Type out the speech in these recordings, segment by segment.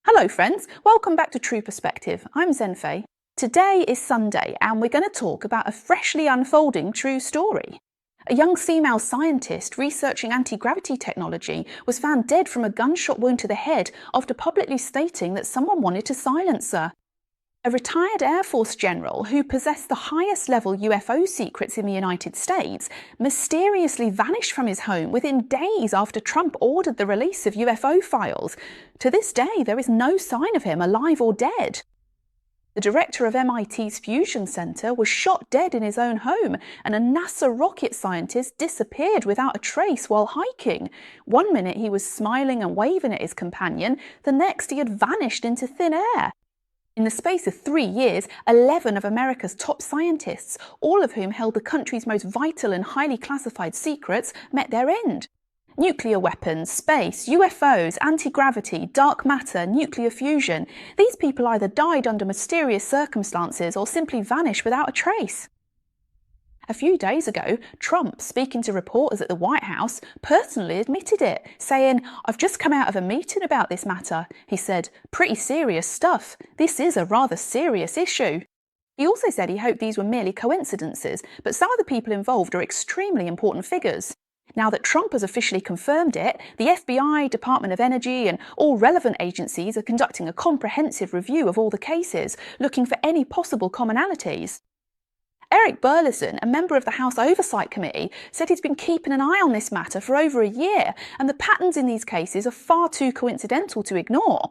Hello friends, welcome back to True Perspective. I'm Zenfei. Today is Sunday and we're going to talk about a freshly unfolding true story. A young female scientist researching anti-gravity technology was found dead from a gunshot wound to the head after publicly stating that someone wanted to silence her. A retired Air Force general who possessed the highest level UFO secrets in the United States mysteriously vanished from his home within days after Trump ordered the release of UFO files. To this day, there is no sign of him, alive or dead. The director of MIT's Fusion Center was shot dead in his own home, and a NASA rocket scientist disappeared without a trace while hiking. One minute he was smiling and waving at his companion, the next he had vanished into thin air. In the space of 3 years, 11 of America's top scientists, all of whom held the country's most vital and highly classified secrets, met their end. Nuclear weapons, space, UFOs, anti-gravity, dark matter, nuclear fusion. These people either died under mysterious circumstances or simply vanished without a trace. A few days ago, Trump, speaking to reporters at the White House, personally admitted it, saying, "I've just come out of a meeting about this matter." He said, "Pretty serious stuff. This is a rather serious issue." He also said he hoped these were merely coincidences, but some of the people involved are extremely important figures. Now that Trump has officially confirmed it, the FBI, Department of Energy, and all relevant agencies are conducting a comprehensive review of all the cases, looking for any possible commonalities. Eric Burleson, a member of the House Oversight Committee, said he's been keeping an eye on this matter for over a year, and the patterns in these cases are far too coincidental to ignore.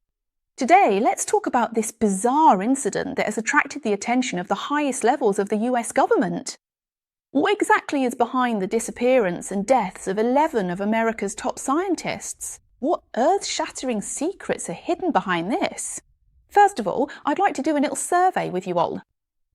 Today, let's talk about this bizarre incident that has attracted the attention of the highest levels of the US government. What exactly is behind the disappearance and deaths of 11 of America's top scientists? What earth-shattering secrets are hidden behind this? First of all, I'd like to do a little survey with you all.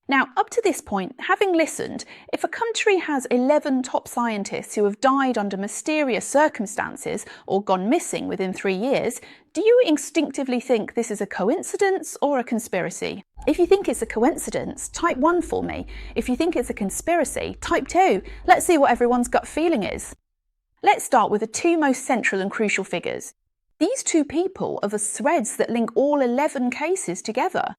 Now, up to this point, having listened, if a country has 11 top scientists who have died under mysterious circumstances or gone missing within 3 years, do you instinctively think this is a coincidence or a conspiracy? If you think it's a coincidence, type 1 for me. If you think it's a conspiracy, type 2. Let's see what everyone's gut feeling is. Let's start with the two most central and crucial figures. These two people are the threads that link all 11 cases together.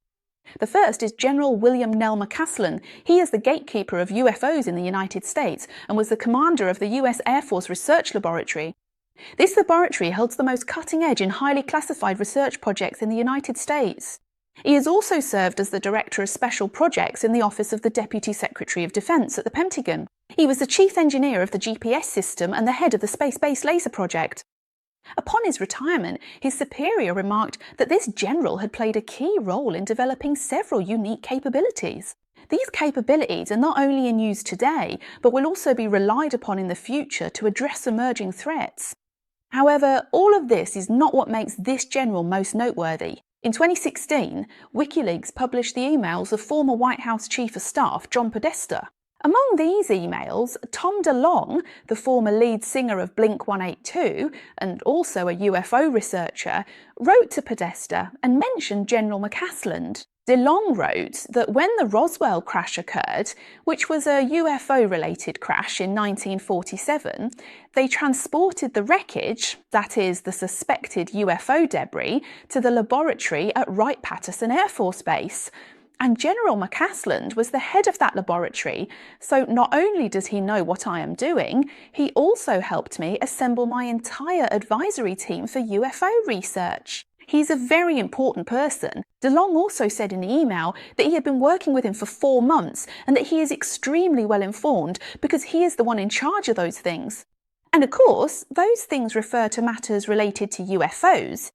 The first is General William Nell McCassland. He is the gatekeeper of UFOs in the United States and was the commander of the US Air Force Research Laboratory. This laboratory holds the most cutting-edge and highly classified research projects in the United States. He has also served as the Director of Special Projects in the Office of the Deputy Secretary of Defense at the Pentagon. He was the chief engineer of the GPS system and the head of the Space-Based Laser Project. Upon his retirement, his superior remarked that this general had played a key role in developing several unique capabilities. These capabilities are not only in use today, but will also be relied upon in the future to address emerging threats. However, all of this is not what makes this general most noteworthy. In 2016, WikiLeaks published the emails of former White House Chief of Staff John Podesta. Among these emails, Tom DeLonge, the former lead singer of Blink-182 and also a UFO researcher, wrote to Podesta and mentioned General McCassland. DeLonge wrote that when the Roswell crash occurred, which was a UFO-related crash in 1947, they transported the wreckage, that is, the suspected UFO debris, to the laboratory at Wright-Patterson Air Force Base. And General McCassland was the head of that laboratory, so not only does he know what I am doing, he also helped me assemble my entire advisory team for UFO research. He's a very important person. DeLonge also said in the email that he had been working with him for 4 months and that he is extremely well informed because he is the one in charge of those things. And of course, those things refer to matters related to UFOs.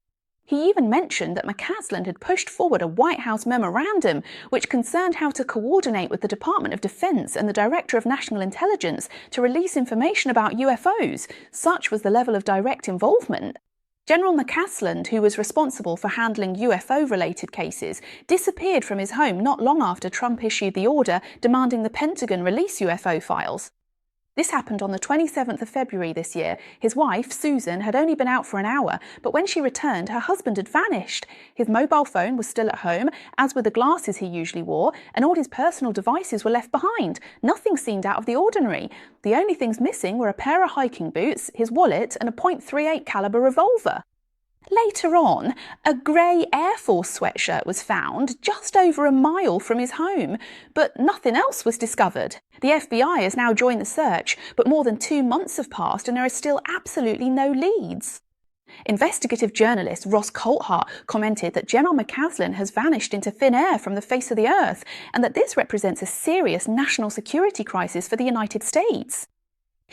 He even mentioned that McCassland had pushed forward a White House memorandum which concerned how to coordinate with the Department of Defense and the Director of National Intelligence to release information about UFOs. Such was the level of direct involvement. General McCassland, who was responsible for handling UFO-related cases, disappeared from his home not long after Trump issued the order demanding the Pentagon release UFO files. This happened on the 27th of February this year. His wife, Susan, had only been out for an hour, but when she returned, her husband had vanished. His mobile phone was still at home, as were the glasses he usually wore, and all his personal devices were left behind. Nothing seemed out of the ordinary. The only things missing were a pair of hiking boots, his wallet, and a .38 caliber revolver. Later on, a grey Air Force sweatshirt was found just over a mile from his home, but nothing else was discovered. The FBI has now joined the search, but more than 2 months have passed and there are still absolutely no leads. Investigative journalist Ross Coulthart commented that General McCassland has vanished into thin air from the face of the earth and that this represents a serious national security crisis for the United States.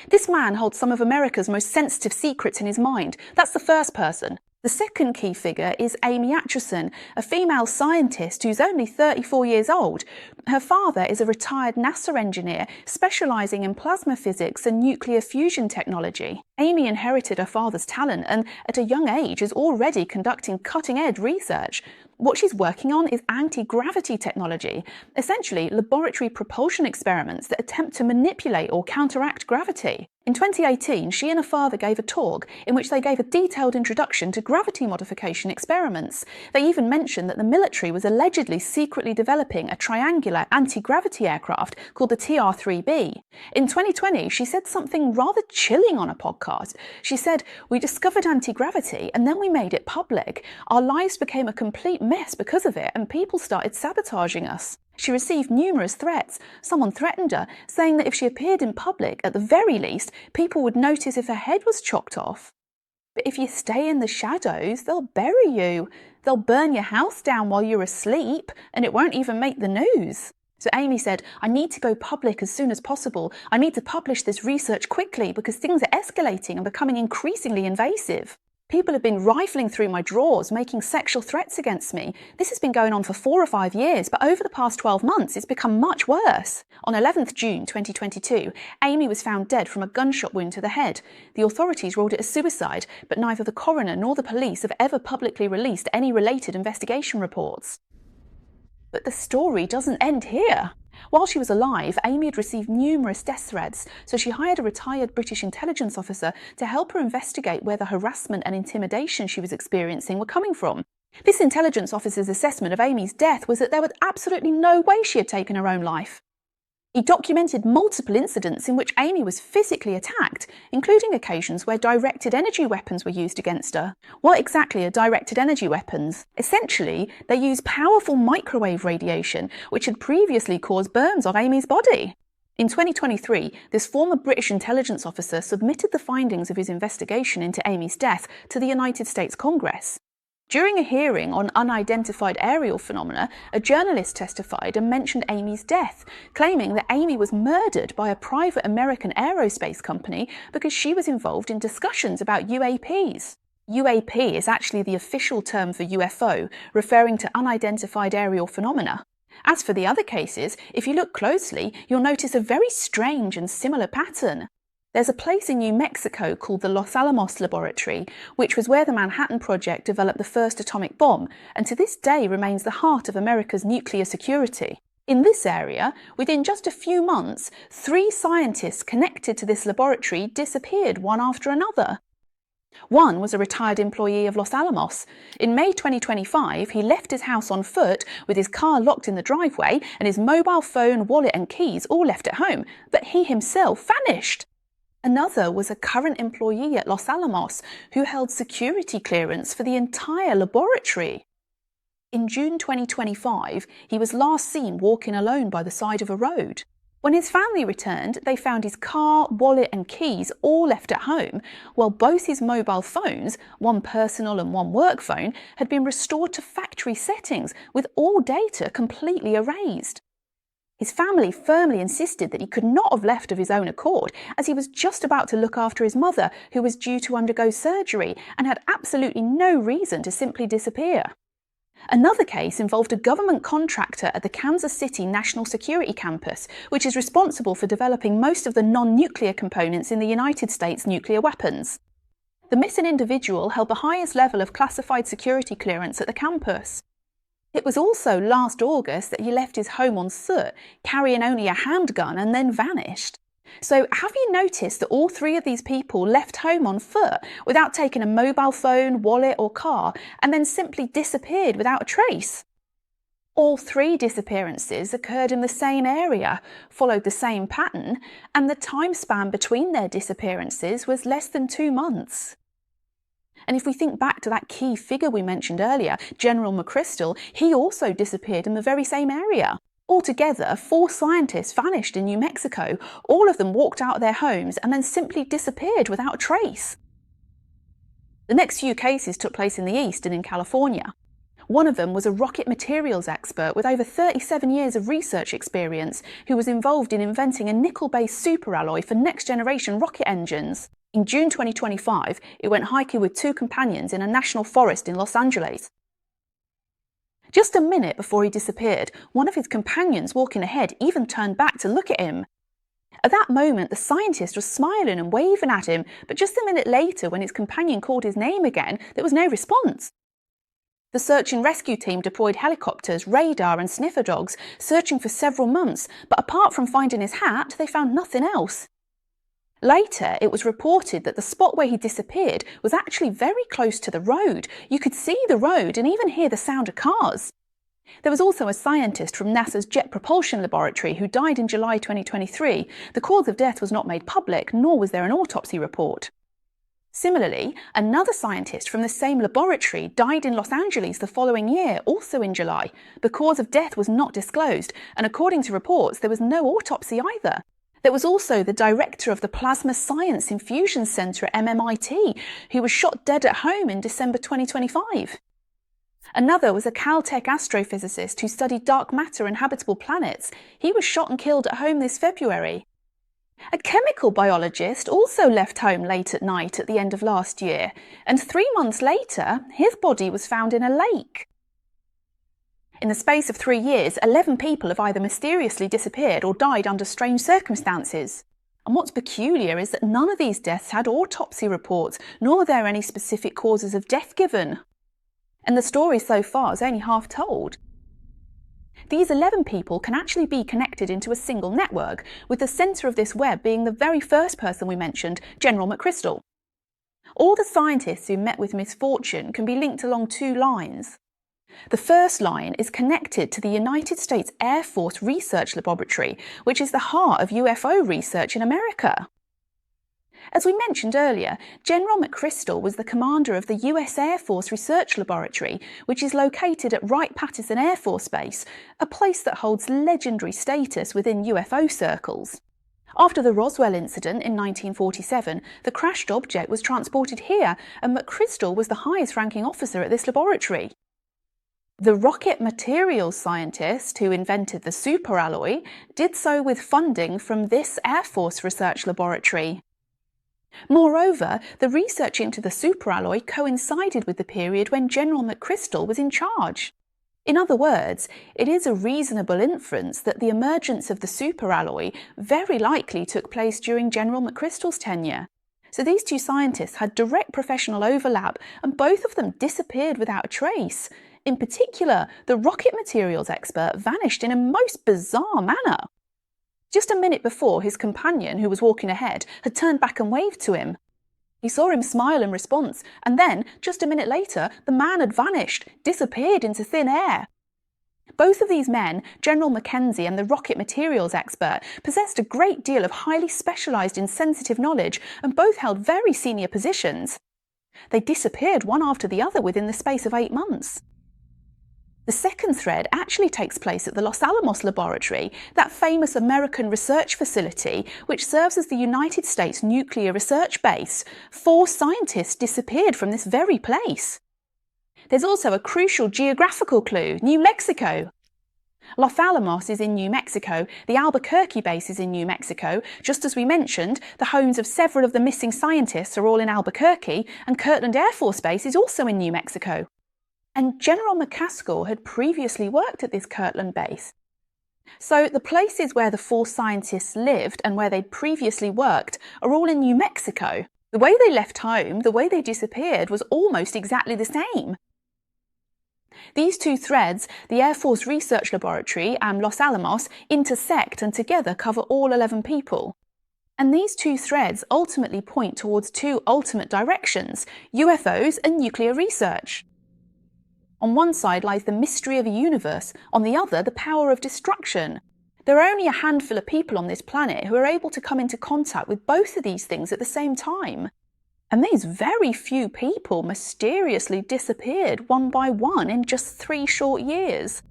This man holds some of America's most sensitive secrets in his mind. That's the first person. The second key figure is Amy Aterson, a female scientist who's only 34 years old. Her father is a retired NASA engineer specialising in plasma physics and nuclear fusion technology. Amy inherited her father's talent and at a young age is already conducting cutting-edge research. What she's working on is anti-gravity technology, essentially laboratory propulsion experiments that attempt to manipulate or counteract gravity. In 2018, she and her father gave a talk in which they gave a detailed introduction to gravity modification experiments. They even mentioned that the military was allegedly secretly developing a triangular anti-gravity aircraft called the TR-3B. In 2020, she said something rather chilling on a podcast. She said, "We discovered anti-gravity and then we made it public. Our lives became a complete mess because of it and people started sabotaging us." She received numerous threats. Someone threatened her, saying that if she appeared in public, at the very least, people would notice if her head was chopped off. But if you stay in the shadows, they'll bury you. They'll burn your house down while you're asleep, and it won't even make the news. So Amy said, "I need to go public as soon as possible. I need to publish this research quickly because things are escalating and becoming increasingly invasive. People have been rifling through my drawers, making sexual threats against me. This has been going on for 4 or 5 years, but over the past 12 months, it's become much worse." On 11th June 2022, Amy was found dead from a gunshot wound to the head. The authorities ruled it a suicide, but neither the coroner nor the police have ever publicly released any related investigation reports. But the story doesn't end here. While she was alive, Amy had received numerous death threats, so she hired a retired British intelligence officer to help her investigate where the harassment and intimidation she was experiencing were coming from. This intelligence officer's assessment of Amy's death was that there was absolutely no way she had taken her own life. He documented multiple incidents in which Amy was physically attacked, including occasions where directed energy weapons were used against her. What exactly are directed energy weapons? Essentially, they use powerful microwave radiation, which had previously caused burns on Amy's body. In 2023, this former British intelligence officer submitted the findings of his investigation into Amy's death to the United States Congress. During a hearing on unidentified aerial phenomena, a journalist testified and mentioned Amy's death, claiming that Amy was murdered by a private American aerospace company because she was involved in discussions about UAPs. UAP is actually the official term for UFO, referring to unidentified aerial phenomena. As for the other cases, if you look closely, you'll notice a very strange and similar pattern. There's a place in New Mexico called the Los Alamos Laboratory, which was where the Manhattan Project developed the first atomic bomb, and to this day remains the heart of America's nuclear security. In this area, within just a few months, 3 scientists connected to this laboratory disappeared one after another. One was a retired employee of Los Alamos. In May 2025, he left his house on foot with his car locked in the driveway and his mobile phone, wallet and keys all left at home, but he himself vanished. Another was a current employee at Los Alamos who held security clearance for the entire laboratory. In June 2025, he was last seen walking alone by the side of a road. When his family returned, they found his car, wallet and keys all left at home, while both his mobile phones, one personal and one work phone, had been restored to factory settings with all data completely erased. His family firmly insisted that he could not have left of his own accord, as he was just about to look after his mother, who was due to undergo surgery, and had absolutely no reason to simply disappear. Another case involved a government contractor at the Kansas City National Security Campus, which is responsible for developing most of the non-nuclear components in the United States' nuclear weapons. The missing individual held the highest level of classified security clearance at the campus. It was also last August that he left his home on foot, carrying only a handgun, and then vanished. So have you noticed that all 3 of these people left home on foot without taking a mobile phone, wallet or car, and then simply disappeared without a trace? All 3 disappearances occurred in the same area, followed the same pattern, and the time span between their disappearances was less than 2 months. And if we think back to that key figure we mentioned earlier, General McChrystal, he also disappeared in the very same area. Altogether, 4 scientists vanished in New Mexico. All of them walked out of their homes and then simply disappeared without a trace. The next few cases took place in the East and in California. One of them was a rocket materials expert with over 37 years of research experience who was involved in inventing a nickel-based superalloy for next-generation rocket engines. In June 2025, it went hiking with 2 companions in a national forest in Los Angeles. Just a minute before he disappeared, one of his companions walking ahead even turned back to look at him. At that moment, the scientist was smiling and waving at him, but just a minute later, when his companion called his name again, there was no response. The search and rescue team deployed helicopters, radar and sniffer dogs, searching for several months, but apart from finding his hat, they found nothing else. Later, it was reported that the spot where he disappeared was actually very close to the road. You could see the road and even hear the sound of cars. There was also a scientist from NASA's Jet Propulsion Laboratory who died in July 2023. The cause of death was not made public, nor was there an autopsy report. Similarly, another scientist from the same laboratory died in Los Angeles the following year, also in July. The cause of death was not disclosed, and according to reports, there was no autopsy either. There was also the director of the Plasma Science Infusion Center at MMIT, who was shot dead at home in December 2025. Another was a Caltech astrophysicist who studied dark matter and habitable planets. He was shot and killed at home this February. A chemical biologist also left home late at night at the end of last year, and 3 months later, his body was found in a lake. In the space of 3 years, 11 people have either mysteriously disappeared or died under strange circumstances. And what's peculiar is that none of these deaths had autopsy reports, nor were there any specific causes of death given. And the story so far is only half told. These 11 people can actually be connected into a single network, with the centre of this web being the very first person we mentioned, General McChrystal. All the scientists who met with misfortune can be linked along 2 lines. The first line is connected to the United States Air Force Research Laboratory, which is the heart of UFO research in America. As we mentioned earlier, General McChrystal was the commander of the US Air Force Research Laboratory, which is located at Wright-Patterson Air Force Base, a place that holds legendary status within UFO circles. After the Roswell incident in 1947, the crashed object was transported here, and McChrystal was the highest-ranking officer at this laboratory. The rocket materials scientist who invented the superalloy did so with funding from this Air Force research laboratory. Moreover, the research into the superalloy coincided with the period when General McChrystal was in charge. In other words, it is a reasonable inference that the emergence of the superalloy very likely took place during General McChrystal's tenure. So these 2 scientists had direct professional overlap, and both of them disappeared without a trace. In particular, the rocket materials expert vanished in a most bizarre manner. Just a minute before, his companion, who was walking ahead, had turned back and waved to him. He saw him smile in response, and then, just a minute later, the man had vanished, disappeared into thin air. Both of these men, General Mackenzie and the rocket materials expert, possessed a great deal of highly specialised and sensitive knowledge, and both held very senior positions. They disappeared one after the other within the space of 8 months. The second thread actually takes place at the Los Alamos Laboratory, that famous American research facility which serves as the United States nuclear research base. 4 scientists disappeared from this very place. There's also a crucial geographical clue: New Mexico. Los Alamos is in New Mexico, the Albuquerque base is in New Mexico. Just as we mentioned, the homes of several of the missing scientists are all in Albuquerque, and Kirtland Air Force Base is also in New Mexico. And General McCaskell had previously worked at this Kirtland base. So the places where the 4 scientists lived and where they'd previously worked are all in New Mexico. The way they left home, the way they disappeared, was almost exactly the same. These 2 threads, the Air Force Research Laboratory and Los Alamos, intersect and together cover all 11 people. And these 2 threads ultimately point towards 2 ultimate directions: UFOs and nuclear research. On one side lies the mystery of a universe, on the other the power of destruction. There are only a handful of people on this planet who are able to come into contact with both of these things at the same time. And these very few people mysteriously disappeared one by one in just 3 short years.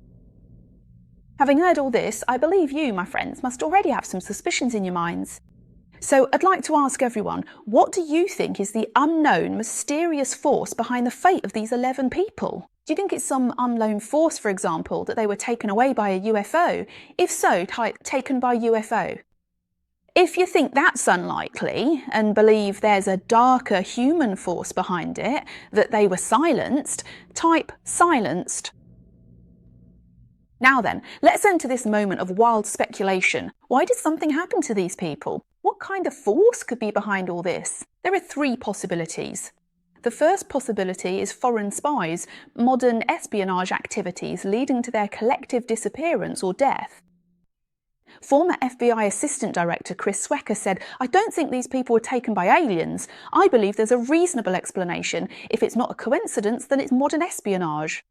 Having heard all this, I believe you, my friends, must already have some suspicions in your minds. So I'd like to ask everyone, what do you think is the unknown, mysterious force behind the fate of these 11 people? Do you think it's some unknown force, for example, that they were taken away by a UFO? If so, type taken by UFO. If you think that's unlikely and believe there's a darker human force behind it, that they were silenced, type silenced. Now then, let's enter this moment of wild speculation. Why did something happen to these people? What kind of force could be behind all this? There are 3 possibilities. The first possibility is foreign spies, modern espionage activities leading to their collective disappearance or death. Former FBI Assistant Director Chris Swecker said, "I don't think these people were taken by aliens. I believe there's a reasonable explanation. If it's not a coincidence, then it's modern espionage."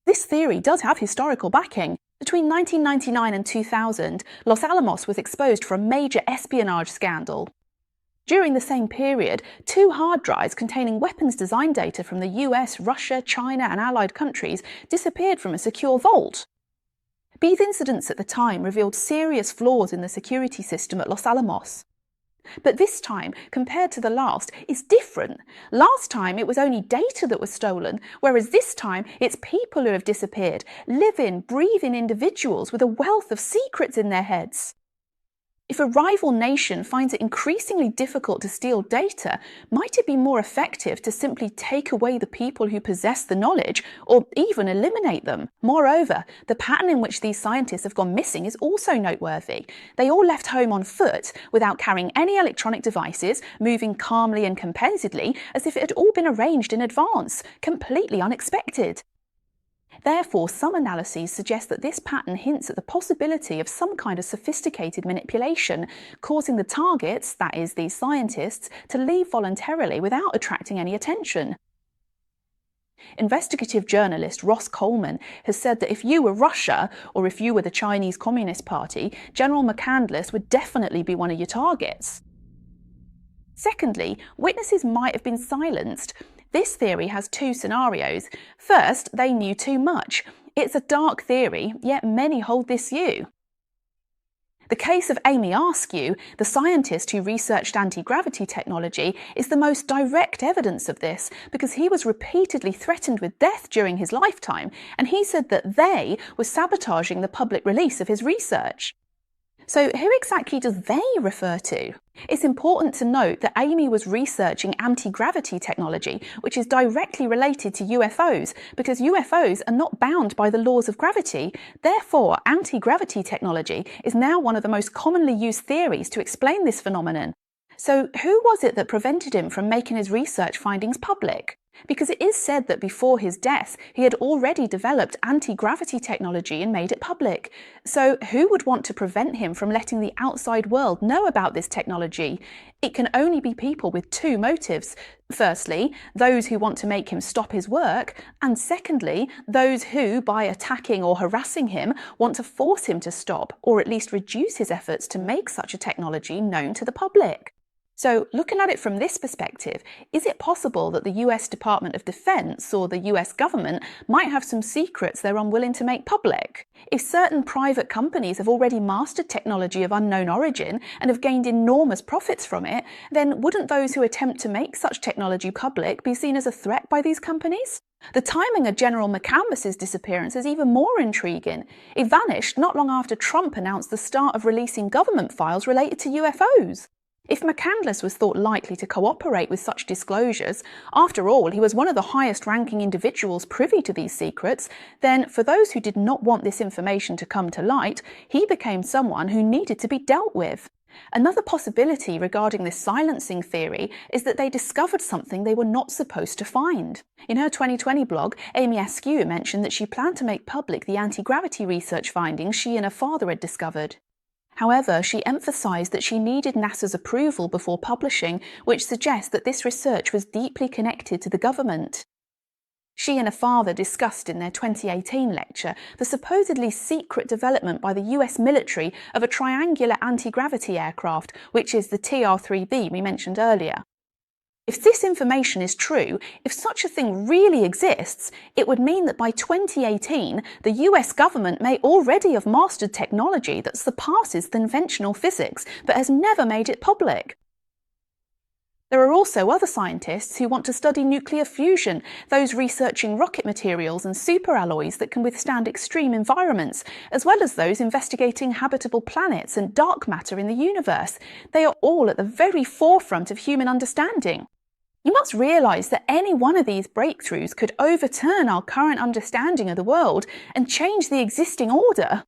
This theory does have historical backing. Between 1999 and 2000, Los Alamos was exposed for a major espionage scandal. During the same period, 2 hard drives containing weapons design data from the US, Russia, China and allied countries disappeared from a secure vault. These incidents at the time revealed serious flaws in the security system at Los Alamos. But this time, compared to the last, is different. Last time it was only data that was stolen, whereas this time it's people who have disappeared, living, breathing individuals with a wealth of secrets in their heads. If a rival nation finds it increasingly difficult to steal data, might it be more effective to simply take away the people who possess the knowledge, or even eliminate them? Moreover, the pattern in which these scientists have gone missing is also noteworthy. They all left home on foot, without carrying any electronic devices, moving calmly and composedly, as if it had all been arranged in advance, completely unexpected. Therefore, some analyses suggest that this pattern hints at the possibility of some kind of sophisticated manipulation, causing the targets, that is, these scientists, to leave voluntarily without attracting any attention. Investigative journalist Ross Coleman has said that if you were Russia, or if you were the Chinese Communist Party, General McCandless would definitely be one of your targets. Secondly, witnesses might have been silenced. This theory has 2 scenarios. First, they knew too much. It's a dark theory, yet many hold this view. The case of Amy Aterson, the scientist who researched anti-gravity technology, is the most direct evidence of this, because he was repeatedly threatened with death during his lifetime, and he said that they were sabotaging the public release of his research. So who exactly does they refer to? It's important to note that Amy was researching anti-gravity technology, which is directly related to UFOs, because UFOs are not bound by the laws of gravity. Therefore, anti-gravity technology is now one of the most commonly used theories to explain this phenomenon. So who was it that prevented him from making his research findings public? Because it is said that before his death, he had already developed anti-gravity technology and made it public. So who would want to prevent him from letting the outside world know about this technology? It can only be people with 2 motives. Firstly, those who want to make him stop his work, and secondly, those who, by attacking or harassing him, want to force him to stop, or at least reduce his efforts to make such a technology known to the public. So, looking at it from this perspective, is it possible that the US Department of Defense or the US government might have some secrets they're unwilling to make public? If certain private companies have already mastered technology of unknown origin and have gained enormous profits from it, then wouldn't those who attempt to make such technology public be seen as a threat by these companies? The timing of General McCandless's disappearance is even more intriguing. It vanished not long after Trump announced the start of releasing government files related to UFOs. If McCandless was thought likely to cooperate with such disclosures, after all, he was one of the highest-ranking individuals privy to these secrets, then for those who did not want this information to come to light, he became someone who needed to be dealt with. Another possibility regarding this silencing theory is that they discovered something they were not supposed to find. In her 2020 blog, Amy Aterson mentioned that she planned to make public the anti-gravity research findings she and her father had discovered. However, she emphasised that she needed NASA's approval before publishing, which suggests that this research was deeply connected to the government. She and her father discussed in their 2018 lecture the supposedly secret development by the US military of a triangular anti-gravity aircraft, which is the TR-3B we mentioned earlier. If this information is true, if such a thing really exists, it would mean that by 2018, the US government may already have mastered technology that surpasses conventional physics but has never made it public. There are also other scientists who want to study nuclear fusion, those researching rocket materials and superalloys that can withstand extreme environments, as well as those investigating habitable planets and dark matter in the universe. They are all at the very forefront of human understanding. You must realise that any one of these breakthroughs could overturn our current understanding of the world and change the existing order.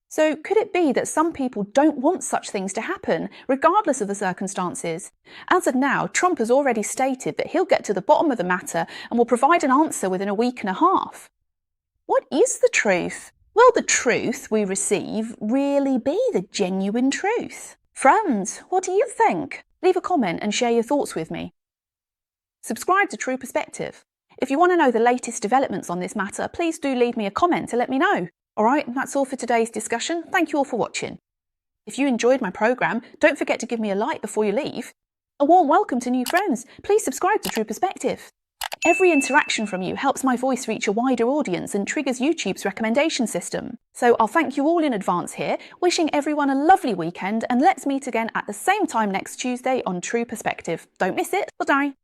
So could it be that some people don't want such things to happen, regardless of the circumstances? As of now, Trump has already stated that he'll get to the bottom of the matter and will provide an answer within a week and a half. What is the truth? Will the truth we receive really be the genuine truth? Friends, what do you think? Leave a comment and share your thoughts with me. Subscribe to True Perspective. If you want to know the latest developments on this matter, please do leave me a comment to let me know. Alright, that's all for today's discussion. Thank you all for watching. If you enjoyed my programme, don't forget to give me a like before you leave. A warm welcome to new friends. Please subscribe to True Perspective. Every interaction from you helps my voice reach a wider audience and triggers YouTube's recommendation system. So I'll thank you all in advance here, wishing everyone a lovely weekend, and let's meet again at the same time next Tuesday on True Perspective. Don't miss it. Bye-bye.